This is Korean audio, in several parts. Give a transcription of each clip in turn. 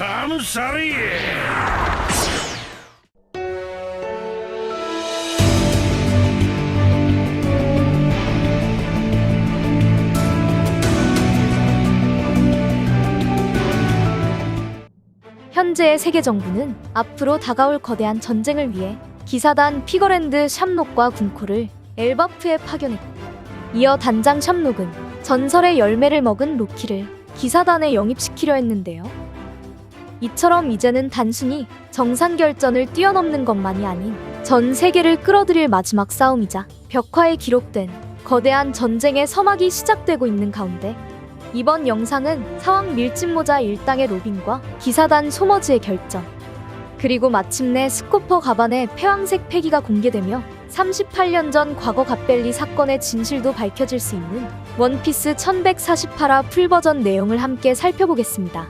감사리. 현재의 세계 정부는 앞으로 다가올 거대한 전쟁을 위해 기사단 피거랜드 샵록과 군코를 엘바프에 파견했고, 이어 단장 샵록은 전설의 열매를 먹은 로키를 기사단에 영입시키려 했는데요. 이처럼 이제는 단순히 정상결전을 뛰어넘는 것만이 아닌 전 세계를 끌어들일 마지막 싸움이자 벽화에 기록된 거대한 전쟁의 서막이 시작되고 있는 가운데, 이번 영상은 사왕 밀짚모자 일당의 로빈과 기사단 소머즈의 결전, 그리고 마침내 스코퍼 가반의 패왕색 패기가 공개되며 38년 전 과거 갓벨리 사건의 진실도 밝혀질 수 있는 원피스 1148화 풀버전 내용을 함께 살펴보겠습니다.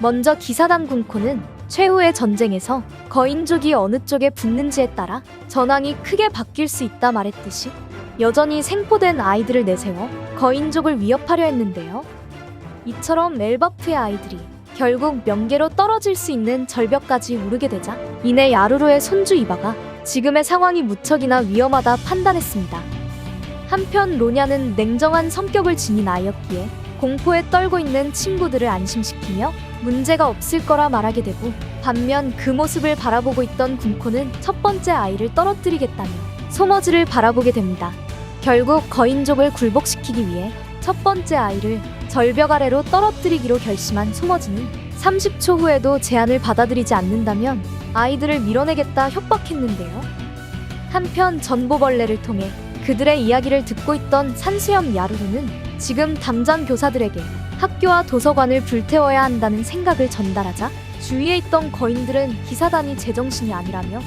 먼저 기사단 군코는 최후의 전쟁에서 거인족이 어느 쪽에 붙는지에 따라 전황이 크게 바뀔 수 있다 말했듯이 여전히 생포된 아이들을 내세워 거인족을 위협하려 했는데요. 이처럼 엘바프의 아이들이 결국 명계로 떨어질 수 있는 절벽까지 오르게 되자 이내 야루로의 손주 이바가 지금의 상황이 무척이나 위험하다 판단했습니다. 한편 로냐는 냉정한 성격을 지닌 아이였기에 공포에 떨고 있는 친구들을 안심시키며 문제가 없을 거라 말하게 되고, 반면 그 모습을 바라보고 있던 군코는 첫 번째 아이를 떨어뜨리겠다며 소머즈를 바라보게 됩니다. 결국 거인족을 굴복시키기 위해 첫 번째 아이를 절벽 아래로 떨어뜨리기로 결심한 소머즈는 30초 후에도 제안을 받아들이지 않는다면 아이들을 밀어내겠다 협박했는데요. 한편 전보벌레를 통해 그들의 이야기를 듣고 있던 산수염 야루루는 지금 당장 교사들에게 학교와 도서관을 불태워야 한다는 생각을 전달하자, 주위에 있던 거인들은 기사단이 제정신이 아니라며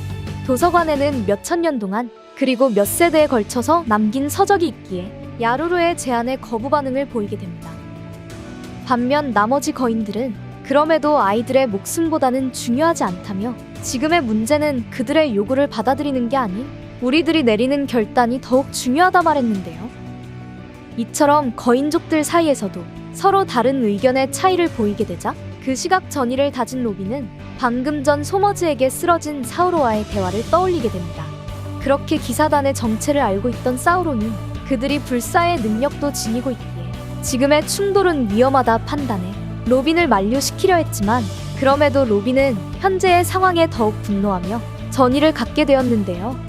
도서관에는 몇천 년 동안 그리고 몇 세대에 걸쳐서 남긴 서적이 있기에 야루루의 제안에 거부 반응을 보이게 됩니다. 반면 나머지 거인들은 그럼에도 아이들의 목숨보다는 중요하지 않다며 지금의 문제는 그들의 요구를 받아들이는 게 아닌 우리들이 내리는 결단이 더욱 중요하다 말했는데요. 이처럼 거인족들 사이에서도 서로 다른 의견의 차이를 보이게 되자 그 시각 전의를 다진 로빈은 방금 전 소머즈에게 쓰러진 사우로와의 대화를 떠올리게 됩니다. 그렇게 기사단의 정체를 알고 있던 사우로는 그들이 불사의 능력도 지니고 있기에 지금의 충돌은 위험하다 판단해 로빈을 만류시키려 했지만, 그럼에도 로빈은 현재의 상황에 더욱 분노하며 전의를 갖게 되었는데요.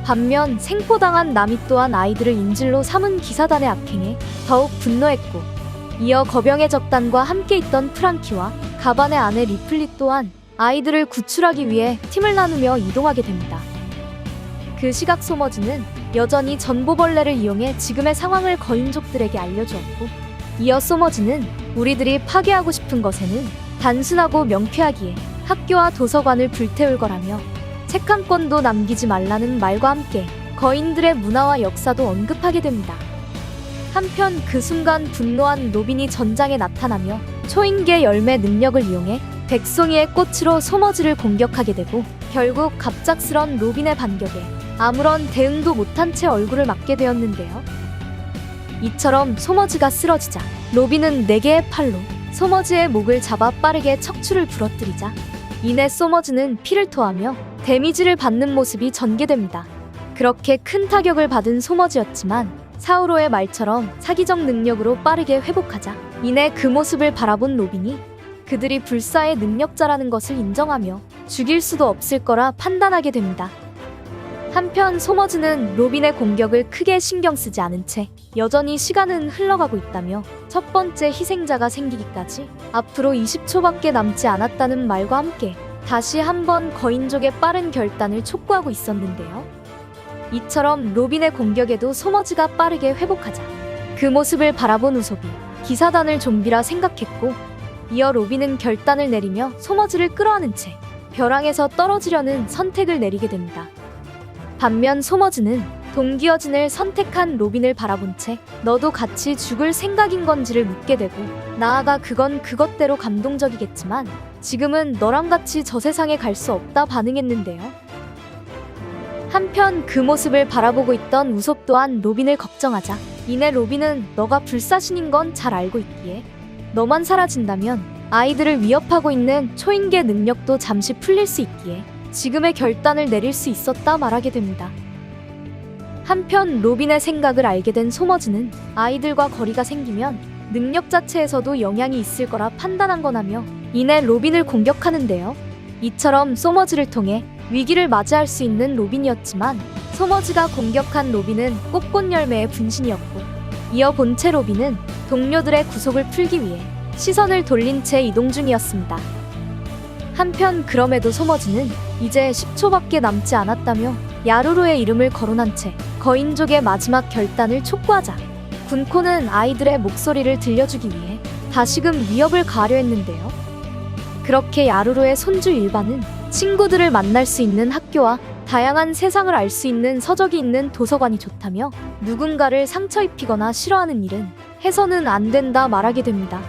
반면 생포당한 나미 또한 아이들을 인질로 삼은 기사단의 악행에 더욱 분노했고, 이어 거병의 적단과 함께 있던 프랑키와 가반의 아내 리플리 또한 아이들을 구출하기 위해 팀을 나누며 이동하게 됩니다. 그 시각 소머즈는 여전히 전보벌레를 이용해 지금의 상황을 거인족들에게 알려주었고, 이어 소머즈는 우리들이 파괴하고 싶은 것에는 단순하고 명쾌하기에 학교와 도서관을 불태울 거라며 책 한 권도 남기지 말라는 말과 함께 거인들의 문화와 역사도 언급하게 됩니다. 한편 그 순간 분노한 로빈이 전장에 나타나며 초인계 열매 능력을 이용해 백송이의 꽃으로 소머즈를 공격하게 되고, 결국 갑작스런 로빈의 반격에 아무런 대응도 못한 채 얼굴을 맞게 되었는데요. 이처럼 소머즈가 쓰러지자 로빈은 4개의 팔로 소머즈의 목을 잡아 빠르게 척추를 부러뜨리자 이내 소머즈는 피를 토하며 데미지를 받는 모습이 전개됩니다. 그렇게 큰 타격을 받은 소머즈였지만 사우로의 말처럼 사기적 능력으로 빠르게 회복하자 이내 그 모습을 바라본 로빈이 그들이 불사의 능력자라는 것을 인정하며 죽일 수도 없을 거라 판단하게 됩니다. 한편 소머즈는 로빈의 공격을 크게 신경 쓰지 않은 채 여전히 시간은 흘러가고 있다며 첫 번째 희생자가 생기기까지 앞으로 20초밖에 남지 않았다는 말과 함께 다시 한번 거인족의 빠른 결단을 촉구하고 있었는데요. 이처럼 로빈의 공격에도 소머즈가 빠르게 회복하자 그 모습을 바라본 우솝이 기사단을 좀비라 생각했고, 이어 로빈은 결단을 내리며 소머즈를 끌어안은 채 벼랑에서 떨어지려는 선택을 내리게 됩니다. 반면 소머즈는 동기어진을 선택한 로빈을 바라본 채 너도 같이 죽을 생각인 건지를 묻게 되고, 나아가 그건 그것대로 감동적이겠지만 지금은 너랑 같이 저 세상에 갈 수 없다 반응했는데요. 한편 그 모습을 바라보고 있던 우솝 또한 로빈을 걱정하자 이내 로빈은 너가 불사신인 건 잘 알고 있기에 너만 사라진다면 아이들을 위협하고 있는 초인계 능력도 잠시 풀릴 수 있기에 지금의 결단을 내릴 수 있었다 말하게 됩니다. 한편 로빈의 생각을 알게 된 소머즈는 아이들과 거리가 생기면 능력 자체에서도 영향이 있을 거라 판단한 거라며 이내 로빈을 공격하는데요. 이처럼 소머즈를 통해 위기를 맞이할 수 있는 로빈이었지만 소머즈가 공격한 로빈은 꽃꽃 열매의 분신이었고 이어 본체 로빈은 동료들의 구속을 풀기 위해 시선을 돌린 채 이동 중이었습니다. 한편 그럼에도 소머즈는 이제 10초밖에 남지 않았다며 야루로의 이름을 거론한 채 거인족의 마지막 결단을 촉구하자 군코는 아이들의 목소리를 들려주기 위해 다시금 위협을 가하려 했는데요. 그렇게 야루로의 손주 일반은 친구들을 만날 수 있는 학교와 다양한 세상을 알 수 있는 서적이 있는 도서관이 좋다며 누군가를 상처 입히거나 싫어하는 일은 해서는 안 된다 말하게 됩니다.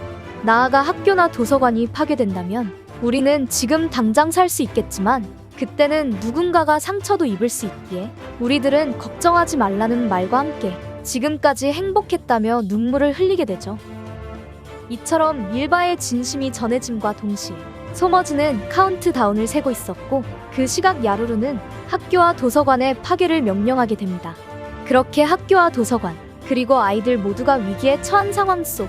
나아가 학교나 도서관이 파괴된다면 우리는 지금 당장 살 수 있겠지만 그때는 누군가가 상처도 입을 수 있기에 우리들은 걱정하지 말라는 말과 함께 지금까지 행복했다며 눈물을 흘리게 되죠. 이처럼 일바의 진심이 전해짐과 동시에 소머즈는 카운트다운을 세고 있었고 그 시각 야루루는 학교와 도서관의 파괴를 명령하게 됩니다. 그렇게 학교와 도서관 그리고 아이들 모두가 위기에 처한 상황 속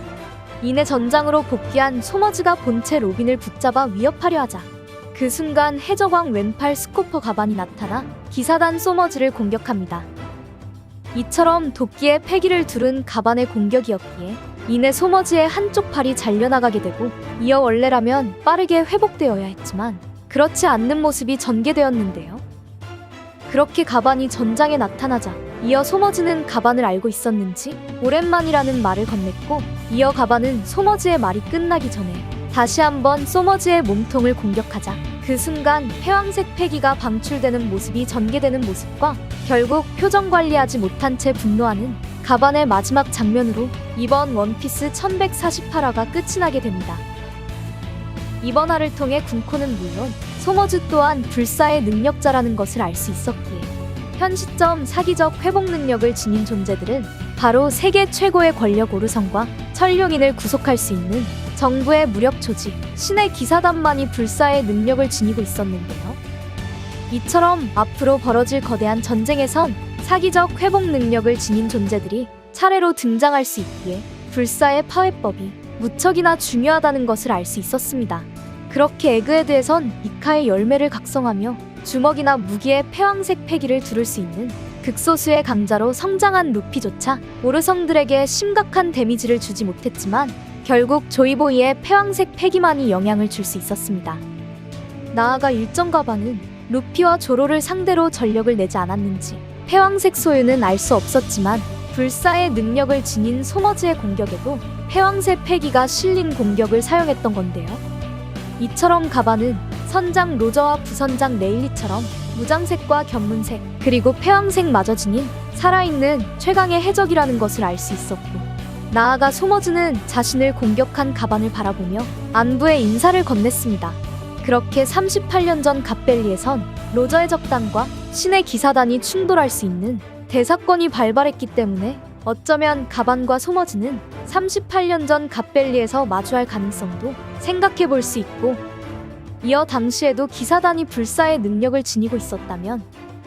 이내 전장으로 복귀한 소머즈가 본체 로빈을 붙잡아 위협하려 하자 그 순간 해적왕 왼팔 스코퍼 가반이 나타나 기사단 소머즈를 공격합니다. 이처럼 도끼에 패기를 두른 가반의 공격이었기에 이내 소머즈의 한쪽 팔이 잘려나가게 되고 이어 원래라면 빠르게 회복되어야 했지만 그렇지 않는 모습이 전개되었는데요. 그렇게 가반이 전장에 나타나자 이어 소머즈는 가반을 알고 있었는지 오랜만이라는 말을 건넸고 이어 가반은 소머즈의 말이 끝나기 전에 다시 한번 소머즈의 몸통을 공격하자 그 순간 회왕색 패기가 방출되는 모습이 전개되는 모습과 결국 표정 관리하지 못한 채 분노하는 가반의 마지막 장면으로 이번 원피스 1148화가 끝이 나게 됩니다. 이번 화를 통해 군코는 물론 소머즈 또한 불사의 능력자라는 것을 알 수 있었기에 현 시점 사기적 회복 능력을 지닌 존재들은 바로 세계 최고의 권력 오르성과 천룡인을 구속할 수 있는 정부의 무력 조직 신의 기사단만이 불사의 능력을 지니고 있었는데요. 이처럼 앞으로 벌어질 거대한 전쟁에선 사기적 회복 능력을 지닌 존재들이 차례로 등장할 수 있기에 불사의 파회법이 무척이나 중요하다는 것을 알 수 있었습니다. 그렇게 에그헤드에선 이카의 열매를 각성하며 주먹이나 무기의 패왕색 패기를 두를 수 있는 극소수의 강자로 성장한 루피조차 오르성들에게 심각한 데미지를 주지 못했지만 결국 조이보이의 패왕색 패기만이 영향을 줄 수 있었습니다. 나아가 일정 가반은 루피와 조로를 상대로 전력을 내지 않았는지 패왕색 소유는 알 수 없었지만 불사의 능력을 지닌 소머즈의 공격에도 패왕색 패기가 실린 공격을 사용했던 건데요. 이처럼 가반은 선장 로저와 부선장 레일리처럼 무장색과 견문색 그리고 패왕색마저 지닌 살아있는 최강의 해적이라는 것을 알 수 있었고 나아가 소머즈는 자신을 공격한 가반을 바라보며 안부의 인사를 건넸습니다. 그렇게 38년 전 갓벨리에선 로저의 적단과 신의 기사단이 충돌할 수 있는 대사건이 발발했기 때문에 어쩌면 가반과 소머즈는 38년 전 갓벨리에서 마주할 가능성도 생각해 볼 수 있고 이어 당시에도 기사단이 불사의 능력을 지니고 있었다면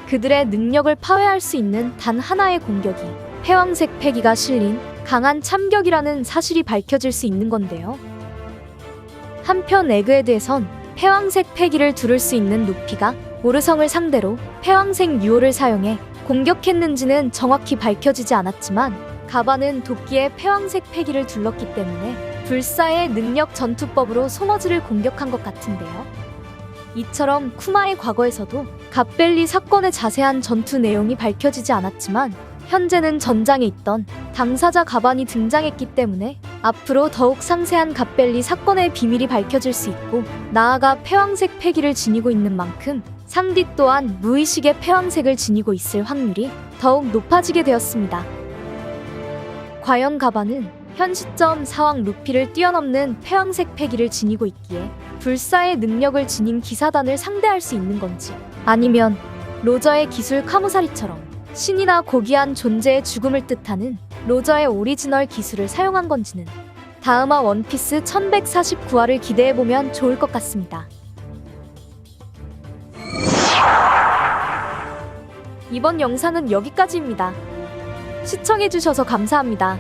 그들의 능력을 파괴할 수 있는 단 하나의 공격이 패왕색 패기가 실린 강한 참격이라는 사실이 밝혀질 수 있는 건데요. 한편 에그헤드에선 패왕색 패기를 두를 수 있는 루피가 오르성을 상대로 패왕색 유호를 사용해 공격했는지는 정확히 밝혀지지 않았지만 가반은 도끼에 패왕색 패기를 둘렀기 때문에 불사의 능력 전투법으로 소머즈를 공격한 것 같은데요. 이처럼 쿠마의 과거에서도 갓벨리 사건의 자세한 전투 내용이 밝혀지지 않았지만 현재는 전장에 있던 당사자 가반이 등장했기 때문에 앞으로 더욱 상세한 갓벨리 사건의 비밀이 밝혀질 수 있고 나아가 패왕색 패기를 지니고 있는 만큼 상디 또한 무의식의 패왕색을 지니고 있을 확률이 더욱 높아지게 되었습니다. 과연 가반은 현 시점 사왕 루피를 뛰어넘는 패왕색 패기를 지니고 있기에 불사의 능력을 지닌 기사단을 상대할 수 있는 건지 아니면 로저의 기술 카무사리처럼 신이나 고귀한 존재의 죽음을 뜻하는 로저의 오리지널 기술을 사용한 건지는 다음화 원피스 1149화를 기대해보면 좋을 것 같습니다. 이번 영상은 여기까지입니다. 시청해주셔서 감사합니다.